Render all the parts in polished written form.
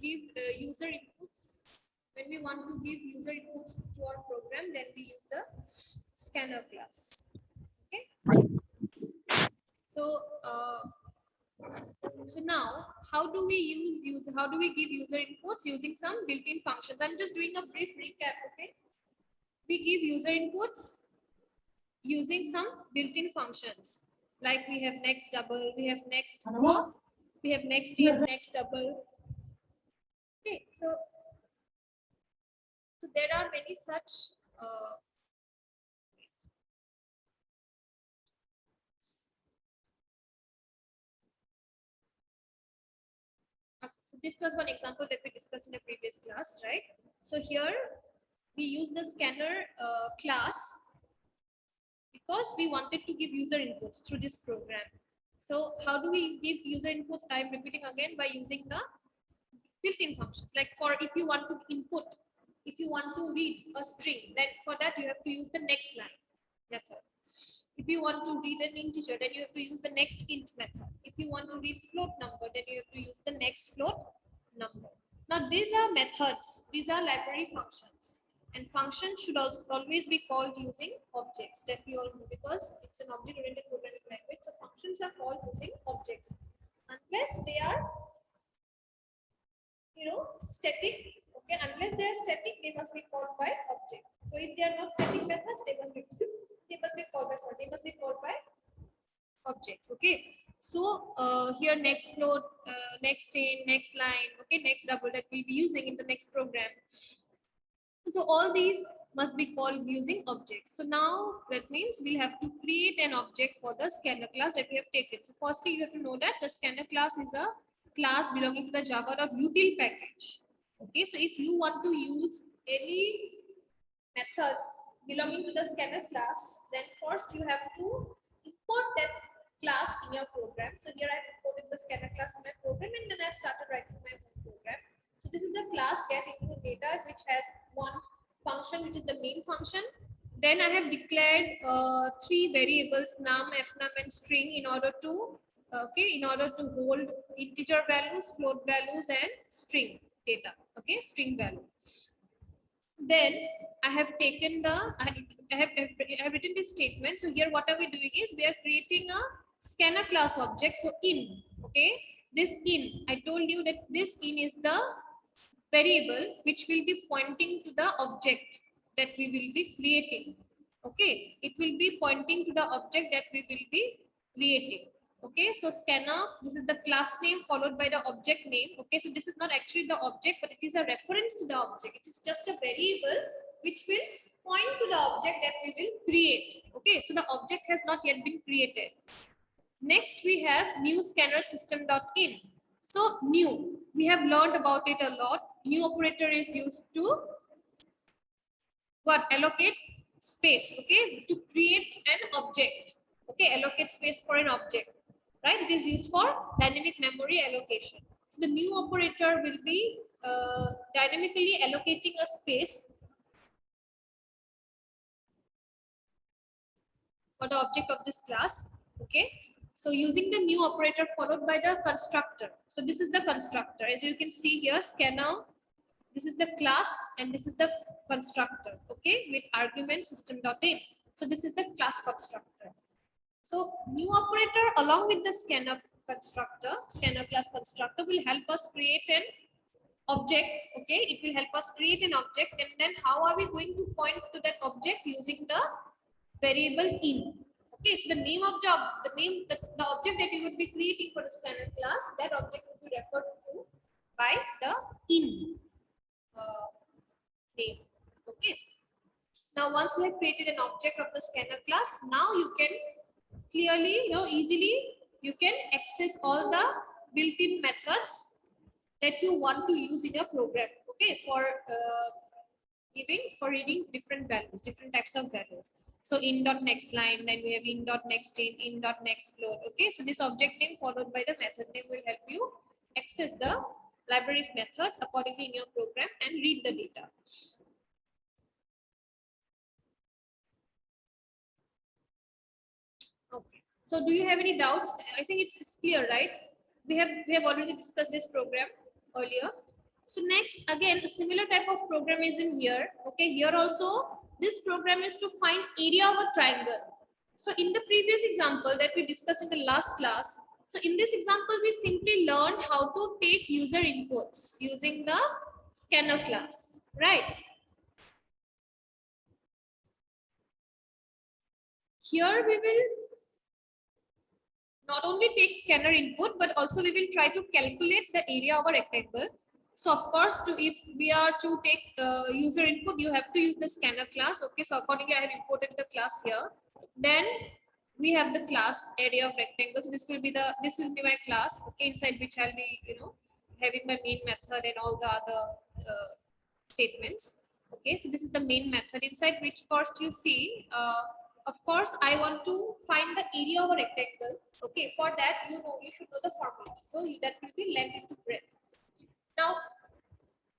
give user inputs. When we want to give user inputs to our program, then we use the scanner class. Okay. So so now, how do we give user inputs using some built-in functions? I'm just doing a brief recap. Okay, we give user inputs using some built-in functions, like we have next double, we have next hop, we have next in, next double. Okay, so there are many such so this was one example that we discussed in a previous class, right? So here we use the scanner class because we wanted to give user inputs through this program. So how do we give user inputs? I'm repeating again, by using the built-in functions. Like for if you want to input, if you want to read a string, then for that you have to use the next line method. If you want to read an integer, then you have to use the next int method. If you want to read float number, then you have to use the next float number. Now these are methods, these are library functions. And functions should also always be called using objects, that we all know, because it's an object-oriented programming language. So functions are called using objects, unless they are, static. Okay, unless they are static, they must be called by object. So if they are not static methods, they must be called by objects. Okay, so here next float, next in, next line, okay, next double, that we'll be using in the next program. So all these must be called using objects. So now that means we'll have to create an object for the scanner class that we have taken. So firstly, you have to know that the scanner class is a class belonging to the java.util package. Okay, so if you want to use any method belonging to the scanner class, then first you have to import that class in your program. So here I imported the scanner class in my program, and then I started writing my own program. So this is the class get input data, which has one function, which is the main function. Then I have declared three variables, num, fnum, and string, in order to hold integer values, float values, and string data. Okay, string value. Then I have taken I have written this statement. So here what are we doing is we are creating a scanner class object. So in, okay, this in, I told you that this in is the variable which will be pointing to the object that we will be creating. Okay, it will be pointing to the object that we will be creating. Okay, so scanner, this is the class name followed by the object name. Okay, so this is not actually the object, but it is a reference to the object. It is just a variable which will point to the object that we will create. Okay, so the object has not yet been created. Next, we have new scanner system.in. So new, we have learned about it a lot. New operator is used to what? Allocate space, okay, to create an object. Okay, allocate space for an object, right? It is used for dynamic memory allocation. So the new operator will be dynamically allocating a space for the object of this class. Okay, so using the new operator followed by the constructor. So this is the constructor, as you can see here, scanner. This is the class and this is the constructor, okay, with argument system.in. So this is the class constructor. So new operator along with the scanner constructor, scanner class constructor, will help us create an object. Okay, it will help us create an object, and then how are we going to point to that object? Using the variable in. Okay, so the name of the object that you would be creating for the scanner class, that object will be referred to by the in name. Okay, now once we have created an object of the scanner class, now you can clearly, easily you can access all the built-in methods that you want to use in your program. Okay, for reading different values, different types of values. So in dot next line, then we have in dot next in dot next float. Okay, so this object name followed by the method name will help you access the library of methods accordingly in your program and read the data. Okay, so do you have any doubts? I think it's clear, right? We have already discussed this program earlier. So next, again, a similar type of program is in here. Okay, here also, this program is to find area of a triangle. So in the previous example that we discussed in the last class, so in this example, we simply learned how to take user inputs using the scanner class, right? Here we will not only take scanner input, but also we will try to calculate the area of a rectangle. So of course, if we are to take user input, you have to use the scanner class. Okay, so accordingly, I have imported the class here. Then we have the class area of rectangle. So this will be my class. Okay, inside which I'll be having my main method and all the other statements. Okay, so this is the main method inside which first you see. Of course, I want to find the area of a rectangle. Okay, for that you should know the formula. So that will be length into breadth. Now,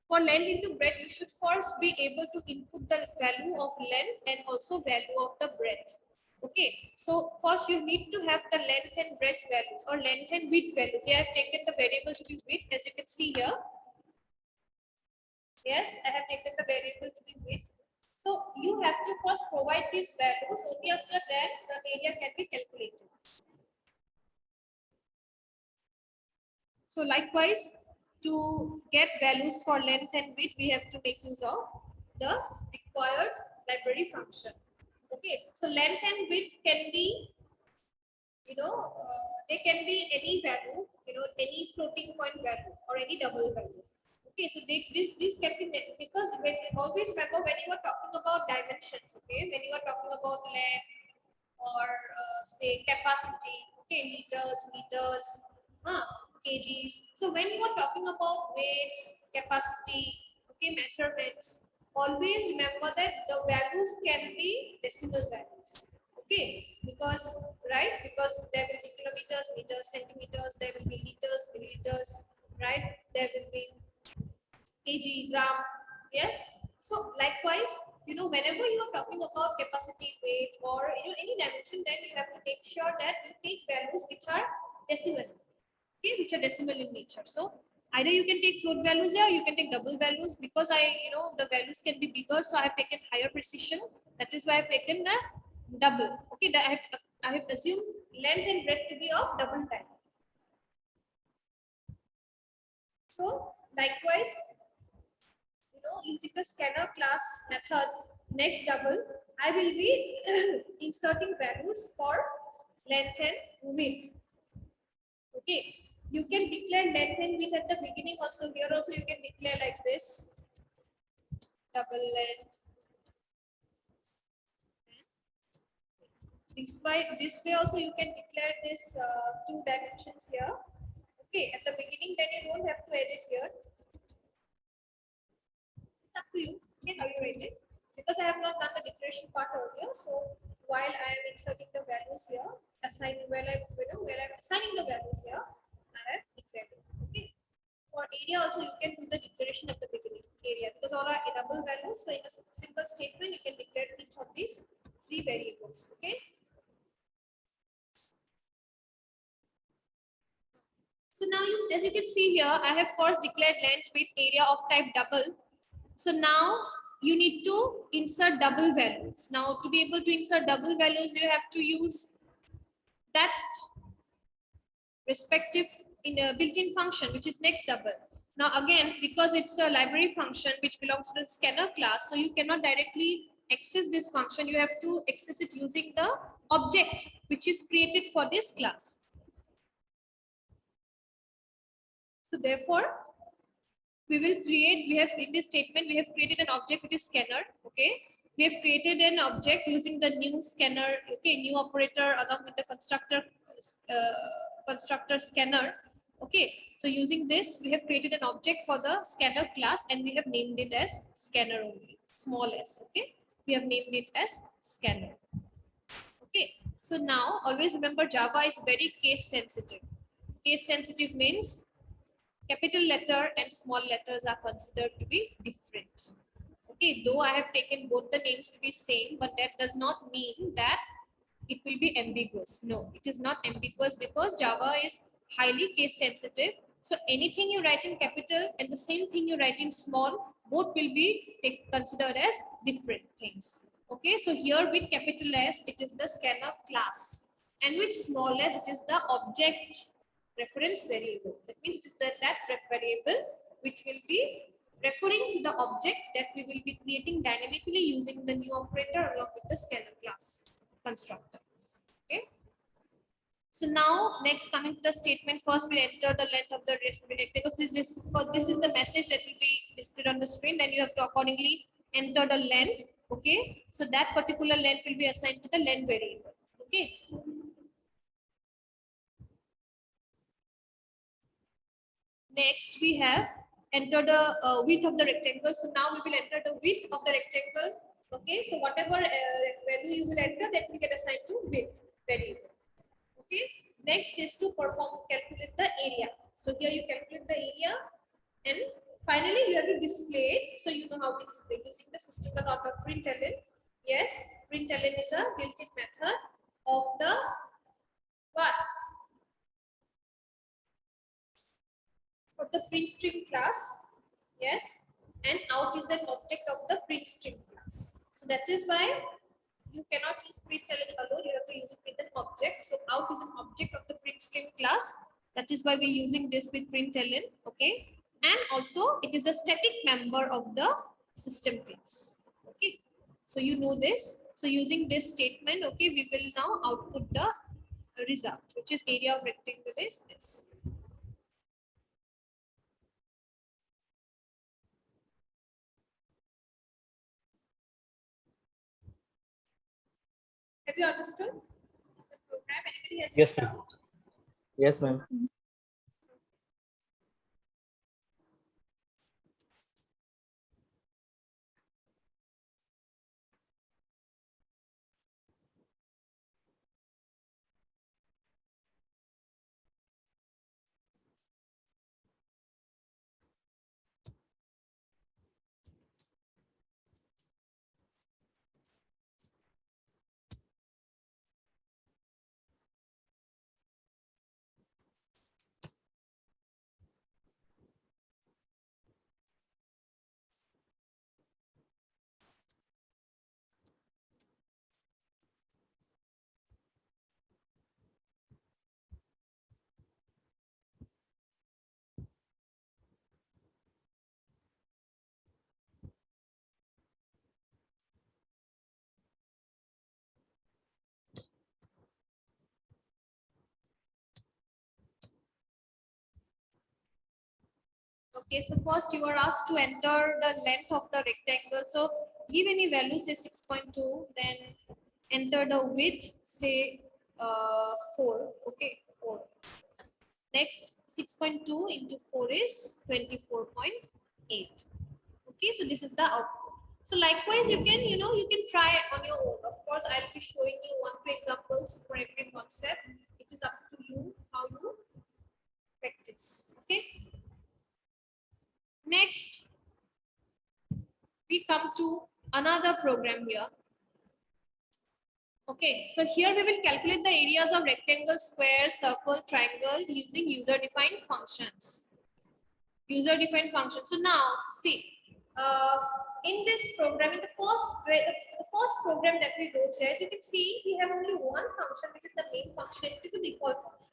for length into breadth, you should first be able to input the value of length and also value of the breadth. Okay, so first you need to have the length and breadth values or length and width values. Here I have taken the variable to be width, as you can see here. Yes, I have taken the variable to be width. So you have to first provide these values. Only after that the area can be calculated. So likewise, to get values for length and width, we have to make use of the required library function. Okay, so length and width can be, they can be any value, any floating point value or any double value. Okay, so this can be, because when always remember when you are talking about dimensions, okay, when you are talking about length or say capacity, okay, liters, meters, kgs. So when you are talking about weights, capacity, okay, measurements, always remember that the values can be decimal values. Okay, because there will be kilometers, meters, centimeters, there will be liters, milliliters, right? There will be kg, gram. Yes. So likewise, whenever you are talking about capacity, weight, or any dimension, then you have to make sure that you take values which are decimal. Okay, which are decimal in nature. So either you can take float values here, you can take double values. Because the values can be bigger, so I have taken higher precision. That is why I have taken the double. Okay, I have assumed length and breadth to be of double type. So likewise, using the scanner class method, next double, I will be inserting values for length and width. Okay, you can declare length and width at the beginning also. Here also you can declare like this, double length. This way also you can declare this 2 dimensions here. Okay, at the beginning, then you don't have to edit here. It's up to you. Okay, how you write it. Because I have not done the declaration part earlier, so while I am inserting the values here, while I'm assigning the values here, I have declared it. Okay. For area also, you can do the declaration at the beginning. Area, because all are double values. So in a single statement, you can declare each of these 3 variables. Okay. So now, as you can see here, I have first declared length with area of type double. So now you need to insert double values. Now to be able to insert double values, you have to use that respective in a built-in function, which is next double. Now again, because it's a library function which belongs to the scanner class, so you cannot directly access this function. You have to access it using the object which is created for this class. So therefore, we have in this statement, we have created an object which is scanner. Okay, we have created an object using the new scanner, okay, new operator along with the constructor scanner. Okay, so using this, we have created an object for the scanner class and we have named it as scanner only, small s. Okay, we have named it as scanner. Okay, so now always remember Java is very case sensitive. Case sensitive means capital letter and small letters are considered to be different. Okay, though I have taken both the names to be same, but that does not mean that it will be ambiguous. No, it is not ambiguous because Java is highly case sensitive. So anything you write in capital and the same thing you write in small, both will be considered as different things. Okay, so here with capital S, it is the scanner class, and with small s, it is the object reference variable. That means it is that variable which will be referring to the object that we will be creating dynamically using the new operator along with the scanner class constructor. Okay. So now next coming to the statement, first we'll enter the length of the rectangle. This is the message that will be displayed on the screen. Then you have to accordingly enter the length. Okay. So that particular length will be assigned to the length variable. Okay. Next we have enter the width of the rectangle. So now we will enter the width of the rectangle. Okay. So whatever value you will enter, that will get assigned to width variable. Okay. Next is to calculate the area. So here you calculate the area, and finally you have to display it. So you know how to display using the system.out.println. Yes, println is a built-in method of the what? Of the printstream class. Yes, and out is an object of the printstream class. So that is why you cannot use println alone, you have to use it with an object. So out is an object of the printstream class. That is why we're using this with println. Okay. And also it is a static member of the system class. Okay. So you know this. So using this statement, okay, we will now output the result, which is area of rectangle is this. Have you understood the program? Anybody has Yes, ma'am. Yes, ma'am. Okay, so first you are asked to enter the length of the rectangle. So give any value, say 6.2, then enter the width, say 4. Okay, 4. Next, 6.2 into 4 is 24.8. Okay, so this is the output. So likewise, you can, you can try on your own. Of course, I'll be showing you 1-2 examples for every concept. It is up to you how you practice. Okay. Next, we come to another program here. Okay, so here we will calculate the areas of rectangle, square, circle, triangle using user-defined functions. User-defined functions. So now, see, in this program, in the first program that we wrote here, as you can see, we have only one function, which is the main function. It is a default function.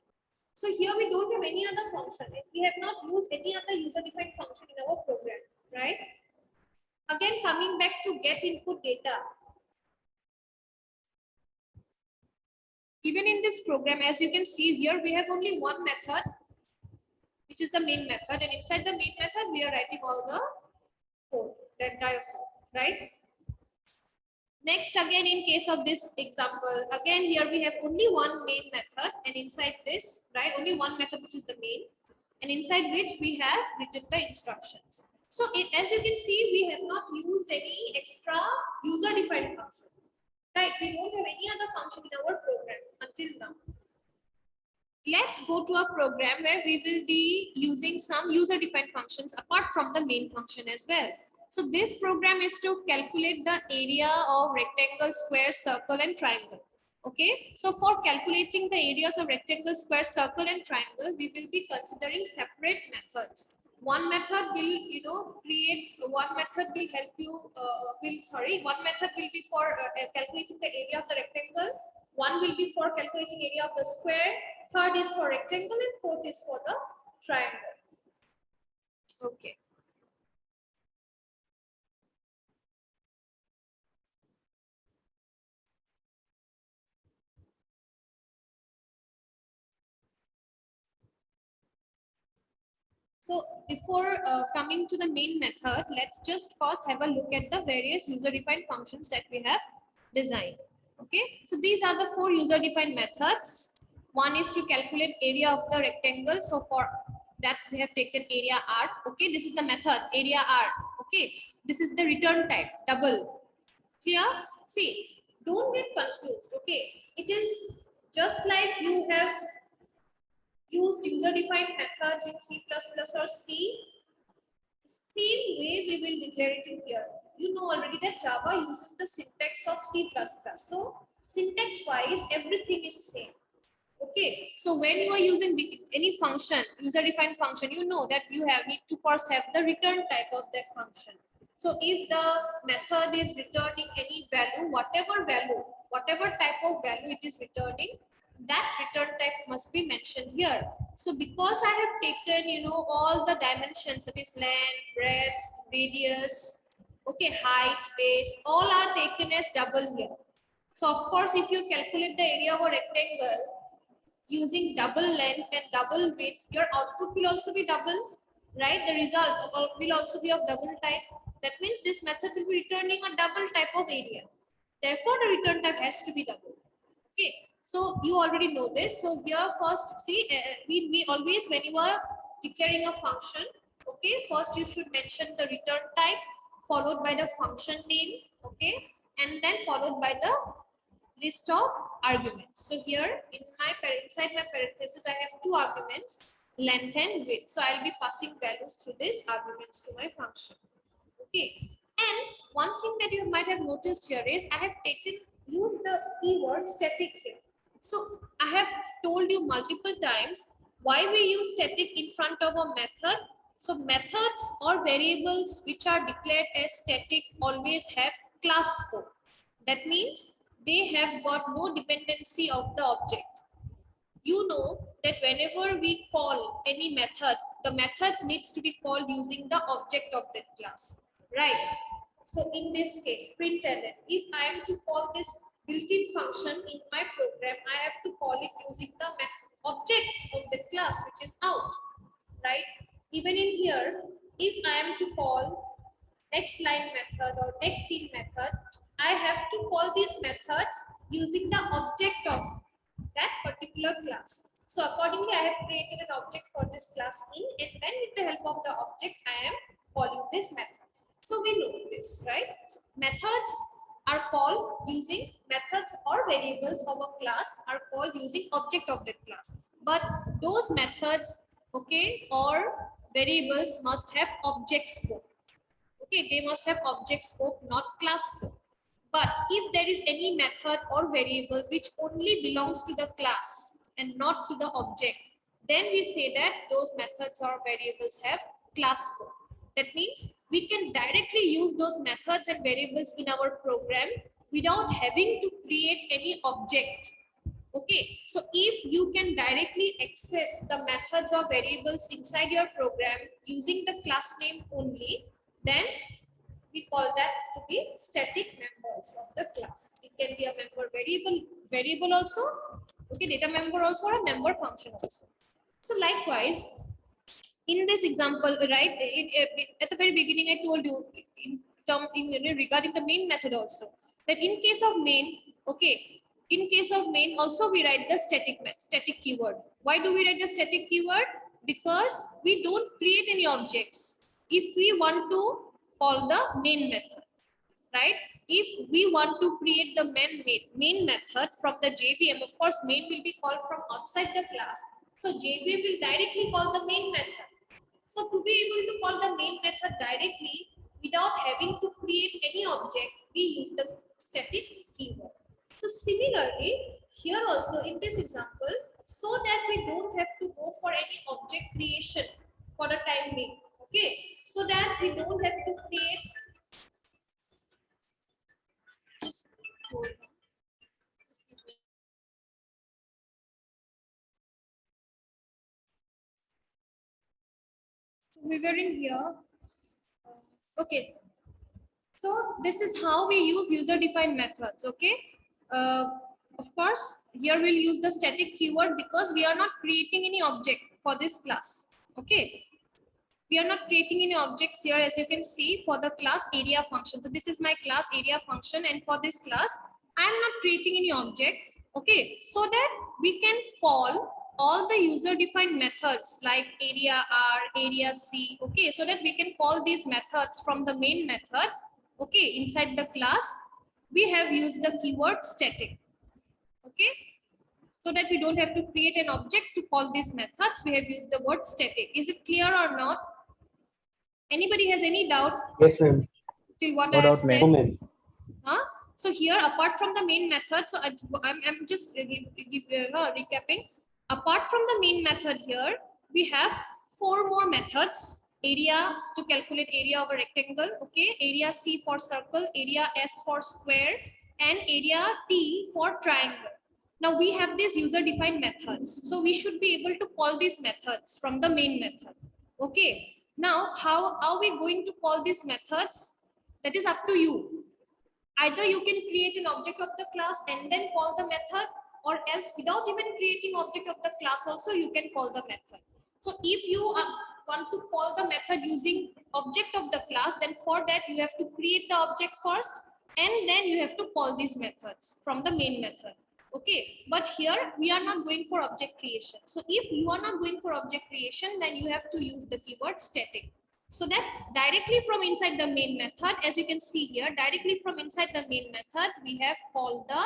So here we don't have any other function. We have not used any other user-defined function in our program, right? Again, coming back to get input data. Even in this program, as you can see here, we have only one method, which is the main method. And inside the main method, we are writing all the code, the entire code, right? Next, again, in case of this example, again, here we have only one main method. And inside this, right, only one method, which is the main. And inside which we have written the instructions. So as you can see, we have not used any extra user-defined function. Right, we don't have any other function in our program until now. Let's go to a program where we will be using some user-defined functions apart from the main function as well. So this program is to calculate the area of rectangle, square, circle, and triangle. Okay, so for calculating the areas of rectangle, square, circle, and triangle, we will be considering separate methods. One method will, one method will help you, one method will be for calculating the area of the rectangle, one will be for calculating area of the square, third is for rectangle, and fourth is for the triangle. Okay. So before coming to the main method, let's just first have a look at the various user-defined functions that we have designed. Okay, so these are the 4 user-defined methods. One is to calculate area of the rectangle. So for that we have taken area R. Okay, this is the method area R. Okay, this is the return type double. Clear? See, don't get confused. Okay, it is just like you have used user-defined methods in C++ or C. Same way we will declare it in here. You know already that Java uses the syntax of C++. So syntax wise, everything is same. Okay, so when you are using any function, user-defined function, you know that you need to first have the return type of that function. So if the method is returning any value, whatever type of value it is returning, that return type must be mentioned here. So because I have taken, all the dimensions, that is length, breadth, radius, okay, height, base, all are taken as double here. So of course, if you calculate the area of a rectangle using double length and double width, your output will also be double, right? The result will also be of double type. That means this method will be returning a double type of area. Therefore, the return type has to be double. Okay, so you already know this. So here first, see, we always, when you are declaring a function, okay, first you should mention the return type, followed by the function name, okay, and then followed by the list of arguments. So here inside my parenthesis, I have 2 arguments, length and width. So I'll be passing values through these arguments to my function. Okay. And one thing that you might have noticed here is I have used the keyword static here. So I have told you multiple times why we use static in front of a method. So methods or variables which are declared as static always have class scope. That means they have got no dependency of the object. You know that whenever we call any method, the methods needs to be called using the object of that class, right? So in this case, println, if I am to call this built-in function in my program, I have to call it using the object of the class, which is out, right? Even in here, if I am to call next line method or next in method, I have to call these methods using the object of that particular class. So accordingly, I have created an object for this class in, and then with the help of the object, I am calling this methods. So we know this, right? So methods are called using methods or variables of a class are called using object of that class. But those methods, okay, or variables must have object scope. Okay, they must have object scope, not class scope. But if there is any method or variable which only belongs to the class and not to the object, then we say that those methods or variables have class scope. That means we can directly use those methods and variables in our program without having to create any object. Okay, so if you can directly access the methods or variables inside your program using the class name only, then we call that to be static members of the class. It can be a member variable also, okay, data member also, or a member function also. So likewise, in this example, right, at the very beginning, I told you regarding the main method also, that in case of main, okay, in case of main also we write the static keyword. Why do we write the static keyword? Because we don't create any objects. If we want to call the main method, right? If we want to create the main method from the JVM, of course, main will be called from outside the class. So JVM will directly call the main method. So to be able to call the main method directly without having to create any object, we use the static keyword. So similarly, here also in this example, so that we don't have to go for any object creation for the time being. Okay, so that we don't have to create. Just hold on. We were in here. Okay, so this is how we use user-defined methods. Okay, uh, of course, here we'll use the static keyword because we are not creating any object for this class. Okay, we are not creating any objects here, as you can see, for the class area function. So this is my class area function, and for this class, I am not creating any object. Okay, so that we can call all the user-defined methods like area R, area C. Okay, so that we can call these methods from the main method. Okay, inside the class, we have used the keyword static. Okay, so that we don't have to create an object to call these methods, we have used the word static. Is it clear or not? Anybody has any doubt Yes, ma'am. till what No I have doubt, ma'am. said? No, ma'am. Huh? So here, apart from the main method, so I'm just recapping. Apart from the main method here, we have 4 more methods. Area to calculate area of a rectangle, okay, area C for circle, area S for square, and area T for triangle. Now we have these user-defined methods, so we should be able to call these methods from the main method. Okay, now how are we going to call these methods? That is up to you. Either you can create an object of the class and then call the method, or else without even creating object of the class also you can call the method. So if you want to call the method using object of the class, then for that you have to create the object first and then you have to call these methods from the main method. Okay, but here we are not going for object creation. So if you are not going for object creation, then you have to use the keyword static. So that directly from inside the main method, as you can see here, directly from inside the main method, we have called the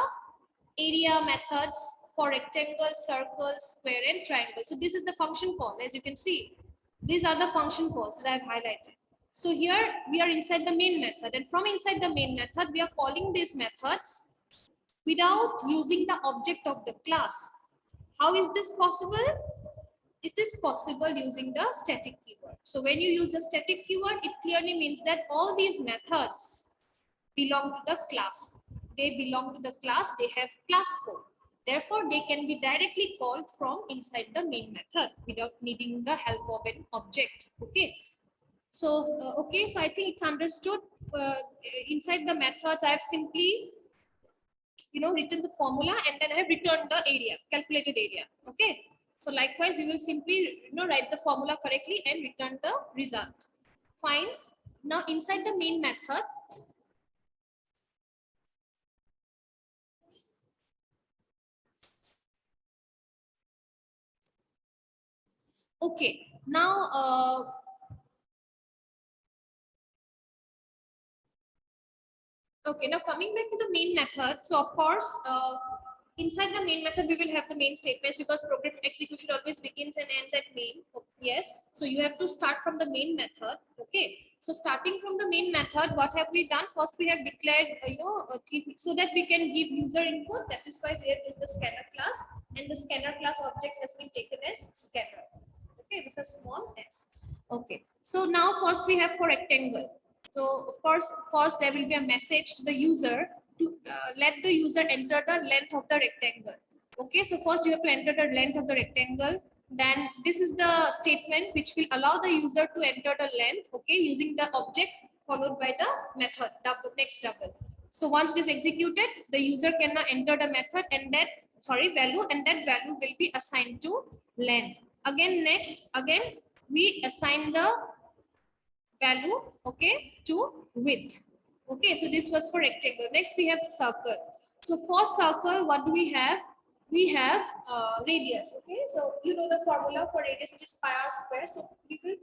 area methods for rectangle, circle, square, and triangle. So this is the function call, as you can see. These are the function calls that I have highlighted. So here we are inside the main method, and from inside the main method, we are calling these methods without using the object of the class. How is this possible? It is possible using the static keyword. So when you use the static keyword, it clearly means that all these methods belong to the class. They belong to the class, they have class code. Therefore, they can be directly called from inside the main method without needing the help of an object. Okay. So, okay, so I think it's understood. Inside the methods, I have simply written the formula and then I have returned the area, calculated area. Okay. So likewise, you will simply write the formula correctly and return the result. Fine. Now inside the main method, okay. Now okay, now coming back to the main method. So of course, inside the main method, we will have the main statements because program execution always begins and ends at main. Yes. So you have to start from the main method. Okay. So starting from the main method, what have we done? First, we have declared, so that we can give user input. That is why there is the scanner class, and the scanner class object has been taken as scanner. Okay, with a small s. Okay. So now first we have for rectangle. So of course, first there will be a message to the user to let the user enter the length of the rectangle. Okay, so first you have to enter the length of the rectangle. Then this is the statement which will allow the user to enter the length, okay, using the object followed by the method, double, next double. So once it is executed, the user can now enter the method and that, value, and that value will be assigned to length. Again, next, again, we assign the value, okay, to width. Okay, so this was for rectangle. Next, we have circle. So for circle, what do we have? We have radius. Okay, so you know the formula for radius, which is pi r square. So we will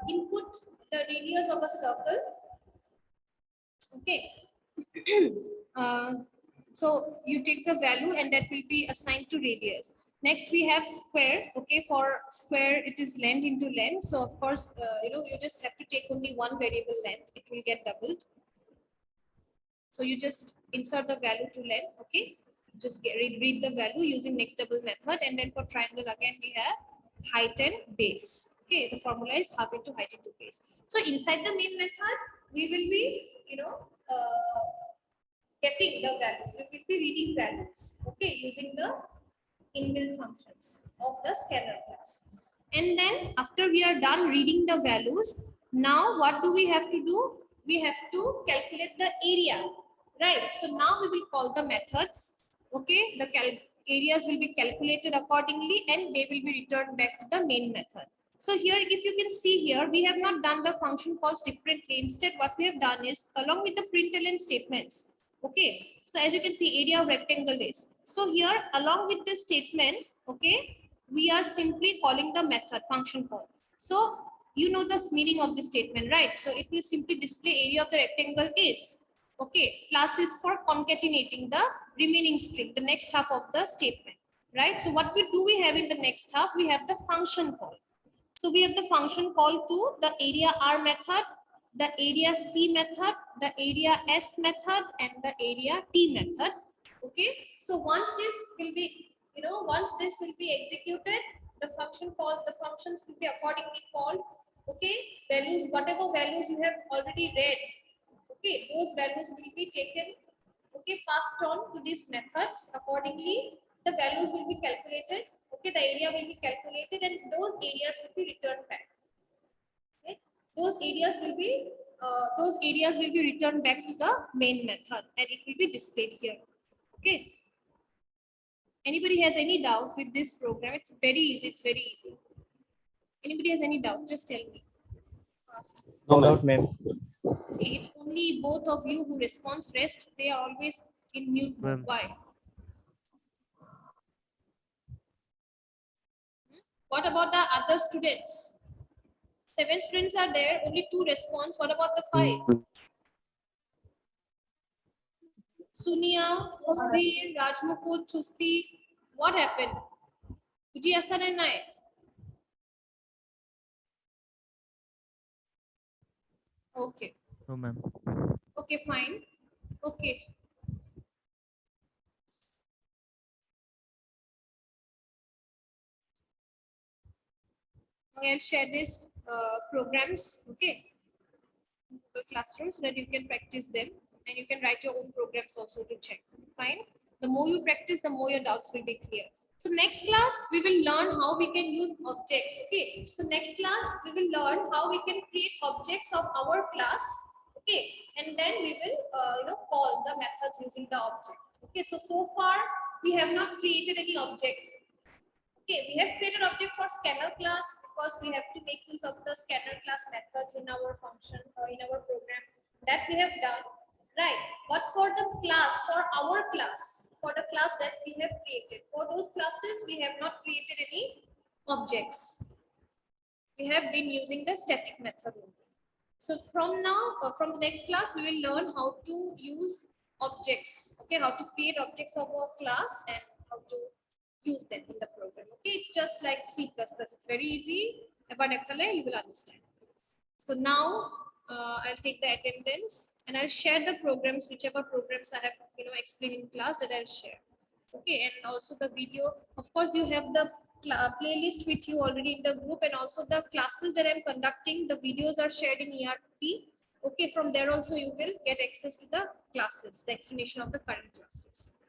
input the radius of a circle. Okay. So you take the value and that will be assigned to radius. Next we have square. Okay, for square it is length into length. So of course, you just have to take only one variable length. It will get doubled. So you just insert the value to length. Okay. just read the value using next double method, and then for triangle again we have height and base. Okay, the formula is half into height into base. So inside the main method, we will be, getting the values. We will be reading values. Okay, using the inbuilt functions of the scanner class. And then after we are done reading the values, now what do we have to do? We have to calculate the area, right? So now we will call the methods. Okay, the areas will be calculated accordingly and they will be returned back to the main method. So here, if you can see here, we have not done the function calls differently. Instead, what we have done is along with the println statements. Okay, so as you can see, area of rectangle is. So here, along with this statement, okay, we are simply calling the method function call. So you know the meaning of the statement, right? So it will simply display area of the rectangle is. Okay, plus is for concatenating the remaining string, the next half of the statement, right? So what we have in the next half? We have the function call. So we have the function call to the area R method, the area C method, the area S method, and the area T method. Okay. So once this will be, once this will be executed, the function call, the functions will be accordingly called. Okay. Values, whatever values you have already read. Okay. Those values will be taken. Okay. Passed on to these methods accordingly. The values will be calculated. Okay. The area will be calculated, and those areas will be returned back. Okay. Those areas will be returned back to the main method, and it will be displayed here. Okay. Anybody has any doubt with this program? It's very easy. It's very easy. Anybody has any doubt? Just tell me. Fast. No doubt, ma'am. It's only both of you who responds. Rest, they are always in mute mode. Why? What about the other students? 7 students are there, only 2 response. What about the 5? Sunia, Sudhir, Rajmukut, Chusti. What happened? Uji asa na nai? Okay. No, ma'am. Okay, fine. Okay. I'll share this programs, okay, Google Classroom, so that you can practice them and you can write your own programs also to check. Fine. The more you practice, the more your doubts will be clear. So next class, we will learn how we can use objects. Okay. So next class, we will learn how we can create objects of our class. Okay. And then we will, call the methods using the object. Okay. So far, we have not created any object. Okay, we have created object for scanner class because we have to make use of the scanner class methods in our function or in our program. That we have done, right? But for the class, for our class, for the class that we have created, for those classes, we have not created any objects. We have been using the static method only. So from now, from the next class, we will learn how to use objects. Okay, how to create objects of our class and how to use them in the program. Okay, it's just like C++. It's very easy. About you will understand. So now I'll take the attendance and I'll share the programs, whichever programs I have explained in class, that I'll share. Okay, and also the video. Of course, you have the playlist with you already in the group, and also the classes that I'm conducting. The videos are shared in ERP. Okay, from there also you will get access to the classes, the explanation of the current classes.